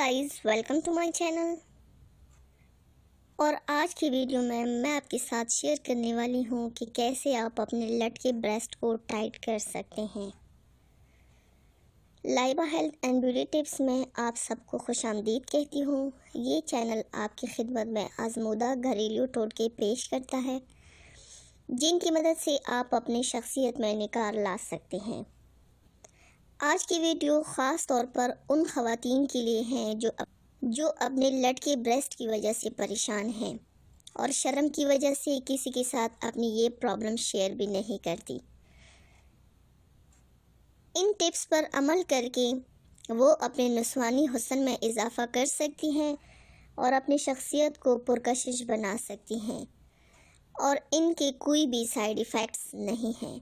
Guys, welcome to my channel. और आज की वीडियो में मैं आपके साथ शेयर करने वाली हूँ कि कैसे आप अपने लटके ब्रेस्ट को टाइट कर सकते हैं। Laiba health and beauty tips में आप सबको खुशामदीद कहती हूँ। ये चैनल आपकी खिदमत में आजमूदा घरेलू टोटके पेश करता है जिनकी मदद से आप अपनी शख्सियत में निखार ला सकते हैं। आज की वीडियो ख़ास तौर पर उन ख़वातीन के लिए हैं जो अपने लटके ब्रेस्ट की वजह से परेशान हैं और शर्म की वजह से किसी के साथ अपनी ये प्रॉब्लम शेयर भी नहीं करती। इन टिप्स पर अमल करके वो अपने नस्वानी हुस्न में इजाफ़ा कर सकती हैं और अपनी शख्सियत को पुरकशिश बना सकती हैं और इनके कोई भी साइड इफ़ेक्ट्स नहीं हैं।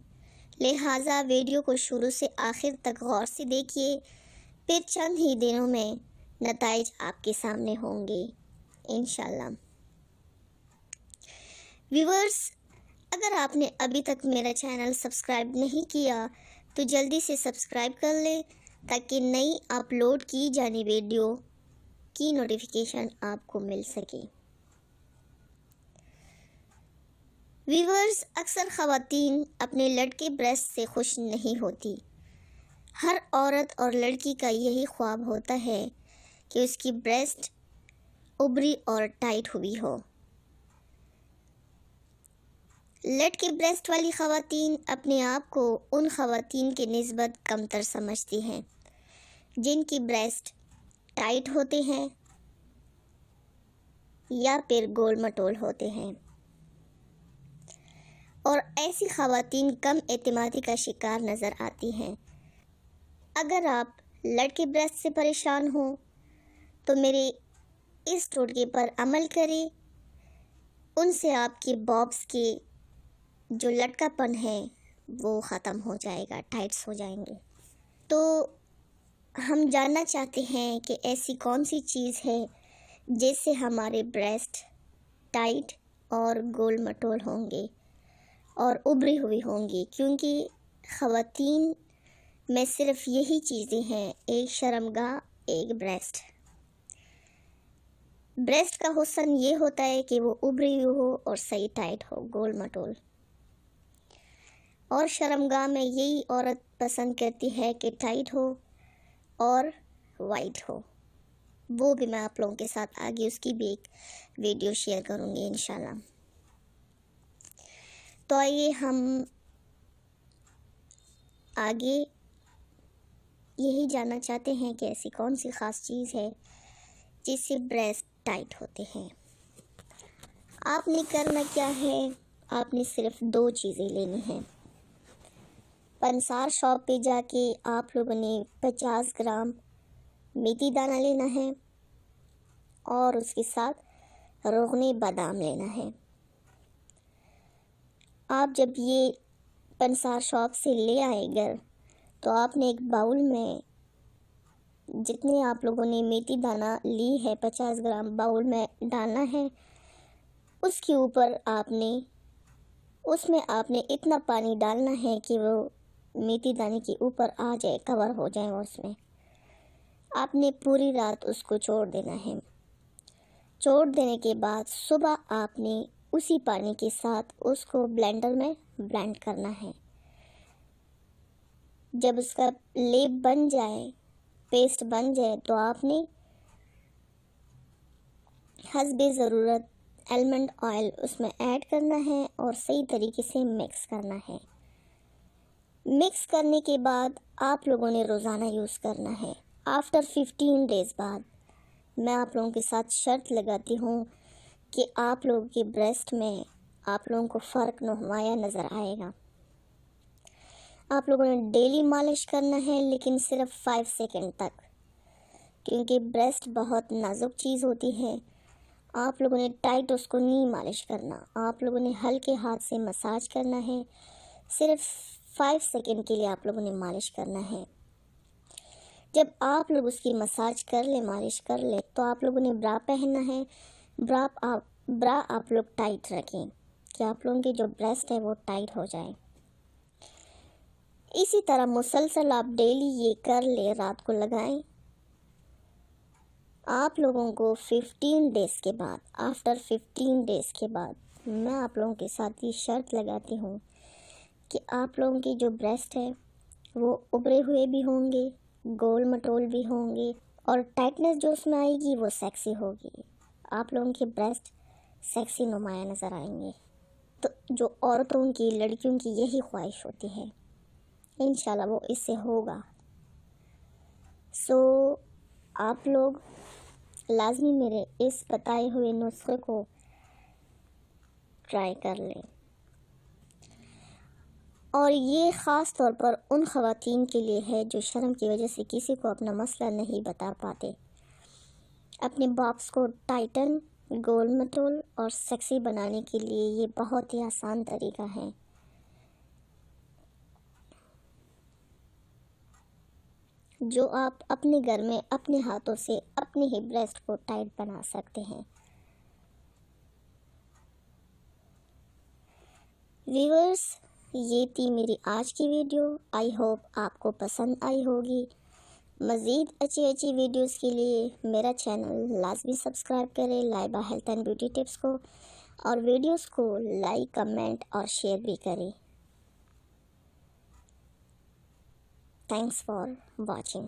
लिहाजा वीडियो को शुरू से आखिर तक गौर से देखिए, फिर चंद ही दिनों में नताइज आपके सामने होंगे इंशाल्लाह। व्यूअर्स, अगर आपने अभी तक मेरा चैनल सब्सक्राइब नहीं किया तो जल्दी से सब्सक्राइब कर लें ताकि नई अपलोड की जाने वीडियो की नोटिफिकेशन आपको मिल सके। व्यूअर्स, अक्सर ख़वातीन अपने लटके ब्रेस्ट से खुश नहीं होती। हर औरत और लड़की का यही ख्वाब होता है कि उसकी ब्रेस्ट उभरी और टाइट हुई हो। लटके ब्रेस्ट वाली ख़वातीन अपने आप को उन ख़वातीन के निस्बत कमतर समझती हैं जिनकी ब्रेस्ट टाइट होते हैं या फिर गोल मटोल होते हैं, और ऐसी ख़वातीन कम एतमादी का शिकार नज़र आती हैं। अगर आप लटके ब्रेस्ट से परेशान हो तो मेरे इस टोटके पर अमल करें। उनसे आपके बॉब्स के जो लटकापन है वो ख़त्म हो जाएगा, टाइट्स हो जाएंगे। तो हम जानना चाहते हैं कि ऐसी कौन सी चीज़ है जिससे हमारे ब्रेस्ट टाइट और गोल मटोल होंगे और उभरी हुई होंगी, क्योंकि ख़वातीन में सिर्फ यही चीज़ें हैं, एक शर्मगाह, एक ब्रेस्ट। ब्रेस्ट का हुस्न ये होता है कि वो उभरी हुई हो और सही टाइट हो, गोल मटोल। और शर्मगाह में यही औरत पसंद करती है कि टाइट हो और वाइट हो। वो भी मैं आप लोगों के साथ आगे उसकी भी एक वीडियो शेयर करूँगी इंशाल्लाह। तो आइए हम आगे यही जानना चाहते हैं कि ऐसी कौन सी ख़ास चीज़ है जिससे ब्रेस्ट टाइट होते हैं। आपने करना क्या है, आपने सिर्फ दो चीज़ें लेनी हैं। पंसार शॉप पे जाके आप लोगों ने 50 ग्राम मेथी दाना लेना है और उसके साथ रोगने बादाम लेना है। आप जब ये पंसार शॉप से ले आए घर, तो आपने एक बाउल में जितने आप लोगों ने मेथी दाना ली है 50 ग्राम बाउल में डालना है। उसके ऊपर उसमें आपने इतना पानी डालना है कि वो मेथी दाने के ऊपर आ जाए, कवर हो जाए। उसमें आपने पूरी रात उसको छोड़ देना है। छोड़ देने के बाद सुबह आपने उसी पानी के साथ उसको ब्लेंडर में ब्लेंड करना है। जब उसका लेप बन जाए, पेस्ट बन जाए, तो आपने हस्बे ज़रूरत आलमंड ऑयल उसमें ऐड करना है और सही तरीके से मिक्स करना है। मिक्स करने के बाद आप लोगों ने रोज़ाना यूज़ करना है। आफ्टर 15 डेज़ बाद मैं आप लोगों के साथ शर्त लगाती हूँ कि आप लोगों के ब्रेस्ट में आप लोगों को फ़र्क नुमाया नज़र आएगा। आप लोगों ने डेली मालिश करना है, लेकिन सिर्फ 5 सेकंड तक, क्योंकि ब्रेस्ट बहुत नाजुक चीज़ होती है। आप लोगों ने टाइट उसको नहीं मालिश करना, आप लोगों ने हल्के हाथ से मसाज करना है। सिर्फ 5 सेकंड के लिए आप लोगों ने मालिश करना है। जब आप लोग उसकी मसाज कर ले, मालिश कर ले, तो आप लोगों ने ब्रा पहनना है। ब्रा आप लोग टाइट रखें कि आप लोगों की जो ब्रेस्ट है वो टाइट हो जाए। इसी तरह मुसलसल आप डेली ये कर ले, रात को लगाएं آپ لوگوں کو 15 ڈیز کے بعد، آفٹر 15 ڈیز کے بعد میں آپ لوگوں کے ساتھ یہ شرط لگاتی ہوں کہ آپ لوگوں کی جو بریسٹ ہے وہ ابھرے ہوئے بھی ہوں گے، گول مٹول بھی ہوں گے، اور ٹائٹنس جو اس میں آئے گی وہ سیکسی ہوگی. آپ لوگوں کے بریسٹ سیکسی نمایاں نظر آئیں گے. تو جو عورتوں کی، لڑکیوں کی یہی خواہش ہوتی ہے، انشاءاللہ وہ اس سے ہوگا. سو آپ لوگ لازمی میرے اس بتائے ہوئے نسخے کو ٹرائی کر لیں. اور یہ خاص طور پر ان خواتین کے لیے ہے جو شرم کی وجہ سے کسی کو اپنا مسئلہ نہیں بتا پاتے. اپنے باکس کو ٹائٹن، گول مٹول اور سیکسی بنانے کے لیے یہ بہت ہی آسان طریقہ ہے. جو آپ اپنے گھر میں اپنے ہاتھوں سے اپنے ہی بریسٹ کو ٹائٹ بنا سکتے ہیں. ویورز، یہ تھی میری آج کی ویڈیو. آئی ہوپ آپ کو پسند آئی ہوگی. مزید اچھی ویڈیوز کے لیے میرا چینل لازمی سبسکرائب کریں، Laiba health and beauty tips کو، اور ویڈیوز کو لائک، کمنٹ اور شیئر بھی کریں. Thanks for watching.